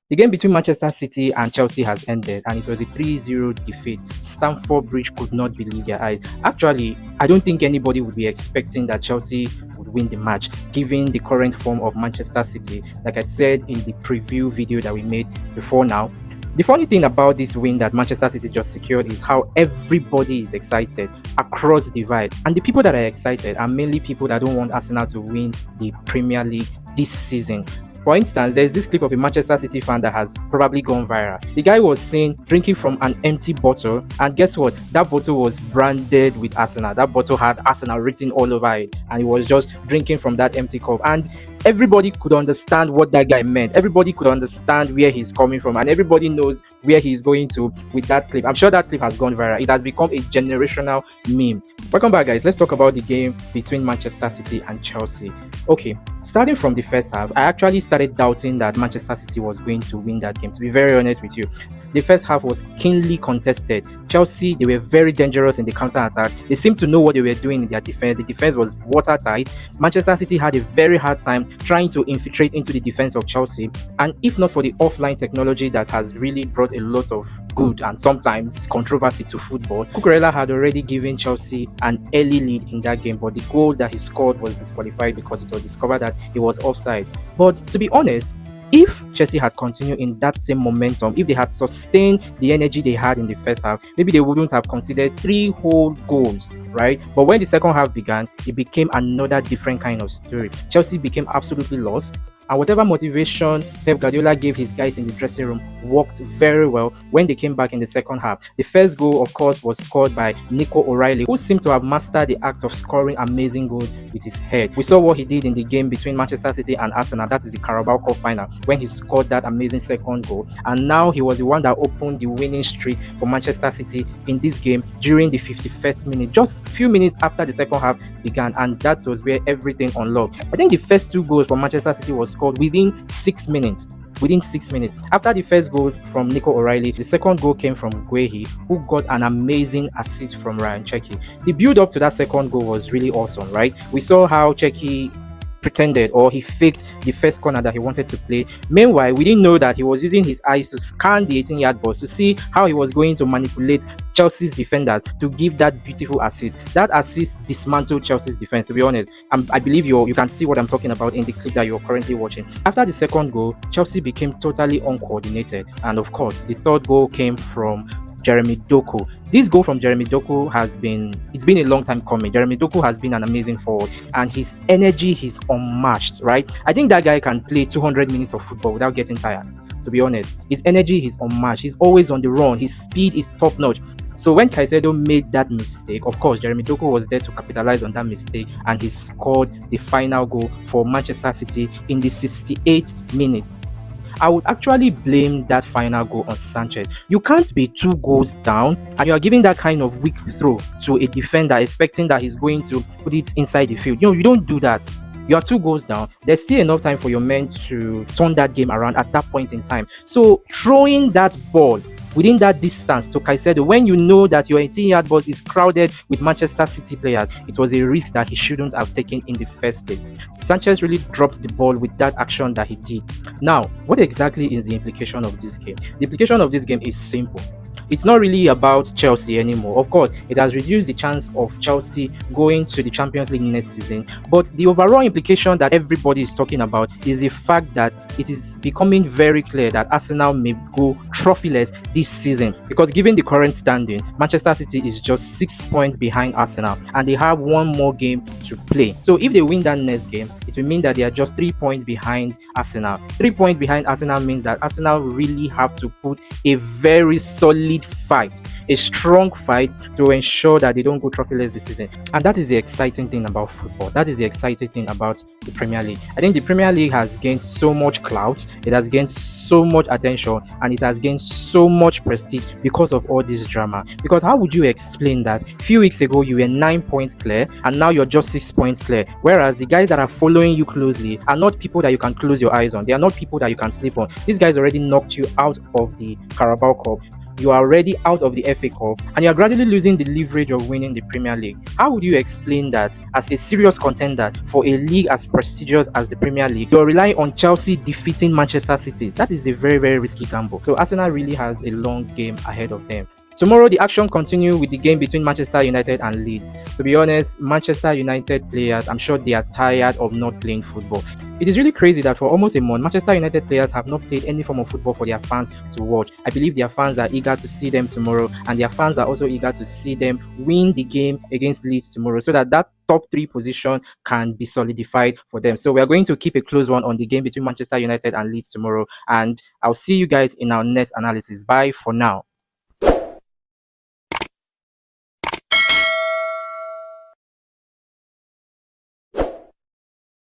The game between Manchester City and Chelsea has ended, and it was a 3-0 defeat. Stamford Bridge could not believe their eyes. Actually, I don't think anybody would be expecting that Chelsea would win the match, given the current form of Manchester City. Like I said in the preview video that we made before now, the funny thing about this win that Manchester City just secured is how everybody is excited across the divide. And the people that are excited are mainly people that don't want Arsenal to win the Premier League this season. For instance, there's this clip of a Manchester City fan that has probably gone viral. The guy was seen drinking from an empty bottle, and guess what? That bottle was branded with Arsenal. That bottle had Arsenal written all over it, and he was just drinking from that empty cup. And everybody could understand what that guy meant. Everybody could understand where he's coming from, and everybody knows where he's going to with that clip. I'm sure that clip has gone viral. It has become a generational meme. Welcome back, guys. Let's talk about the game between Manchester City and Chelsea. Okay, starting from the first half, I actually started doubting that Manchester City was going to win that game, to be very honest with you. The first half was keenly contested. Chelsea, they were very dangerous in the counter-attack. They seemed to know what they were doing in their defense. The defense was watertight. Manchester City had a very hard time trying to infiltrate into the defense of Chelsea. And if not for the offline technology that has really brought a lot of good and sometimes controversy to football, Cucurella had already given Chelsea an early lead in that game, but the goal that he scored was disqualified because it was discovered that he was offside. But to be honest, if Chelsea had continued in that same momentum, if they had sustained the energy they had in the first half, maybe they wouldn't have considered 3 whole goals, right? But when the second half began, it became another different kind of story. Chelsea became absolutely lost. And whatever motivation Pep Guardiola gave his guys in the dressing room worked very well when they came back in the second half. The first goal, of course, was scored by Nico O'Reilly, who seemed to have mastered the act of scoring amazing goals with his head. We saw what he did in the game between Manchester City and Arsenal. That is the Carabao Cup final, when he scored that amazing second goal. And now he was the one that opened the winning streak for Manchester City in this game during the 51st minute, just a few minutes after the second half began. And that was where everything unlocked. I think the first 2 goals for Manchester City was scored within 6 minutes. After the first goal from Nico O'Reilly, the second goal came from Guehi, who got an amazing assist from Ryan Cherki. The build up to that second goal was really awesome, right? We saw how Cherki pretended, or he faked the first corner that he wanted to play. Meanwhile, we didn't know that he was using his eyes to scan the 18-yard box to see how he was going to manipulate Chelsea's defenders to give that beautiful assist. That assist dismantled Chelsea's defense, to be honest. I believe you can see what I'm talking about in the clip that you're currently watching. After the second goal, Chelsea became totally uncoordinated, and of course, the third goal came from Jeremy Doku. This goal from Jeremy Doku it's been a long time coming. Jeremy Doku has been an amazing forward, and his energy is unmatched, right? I think that guy can play 200 minutes of football without getting tired, to be honest. His energy is unmatched. He's always on the run. His speed is top notch. So when Caicedo made that mistake, of course, Jeremy Doku was there to capitalize on that mistake, and he scored the final goal for Manchester City in the 68th minute. I would actually blame that final goal on Sanchez. You can't be 2 goals down and you are giving that kind of weak throw to a defender, expecting that he's going to put it inside the field. You don't do that. You are 2 goals down. There's still enough time for your men to turn that game around at that point in time. So throwing that ball within that distance to Caicedo, when you know that your 18-yard box is crowded with Manchester City players, it was a risk that he shouldn't have taken in the first place. Sanchez really dropped the ball with that action that he did. Now, what exactly is the implication of this game? The implication of this game is simple. It's not really about Chelsea anymore. Of course, it has reduced the chance of Chelsea going to the Champions League next season. But the overall implication that everybody is talking about is the fact that it is becoming very clear that Arsenal may go trophyless this season. Because given the current standing, Manchester City is just 6 points behind Arsenal, and they have 1 more game to play. So if they win that next game, it will mean that they are just 3 points behind Arsenal. 3 points behind Arsenal means that Arsenal really have to put a very solid fight, a strong fight, to ensure that they don't go trophyless this season. And that is the exciting thing about football. That is the exciting thing about the Premier League. I think the Premier League has gained so much clout, it has gained so much attention, and it has gained so much prestige because of all this drama. Because how would you explain that a few weeks ago you were 9 points clear and now you're just 6 points clear, whereas the guys that are following you closely are not people that you can close your eyes on. They are not people that you can sleep on. These guys already knocked you out of the Carabao Cup. you are already out of the FA Cup, and you are gradually losing the leverage of winning the Premier League. How would you explain that as a serious contender for a league as prestigious as the Premier League, you're relying on Chelsea defeating Manchester City? That is a very, very risky gamble. So Arsenal really has a long game ahead of them. Tomorrow, the action continues with the game between Manchester United and Leeds. To be honest, Manchester United players, I'm sure they are tired of not playing football. It is really crazy that for almost a month, Manchester United players have not played any form of football for their fans to watch. I believe their fans are eager to see them tomorrow, and their fans are also eager to see them win the game against Leeds tomorrow, so that top three position can be solidified for them. So we are going to keep a close one on the game between Manchester United and Leeds tomorrow, and I'll see you guys in our next analysis. Bye for now.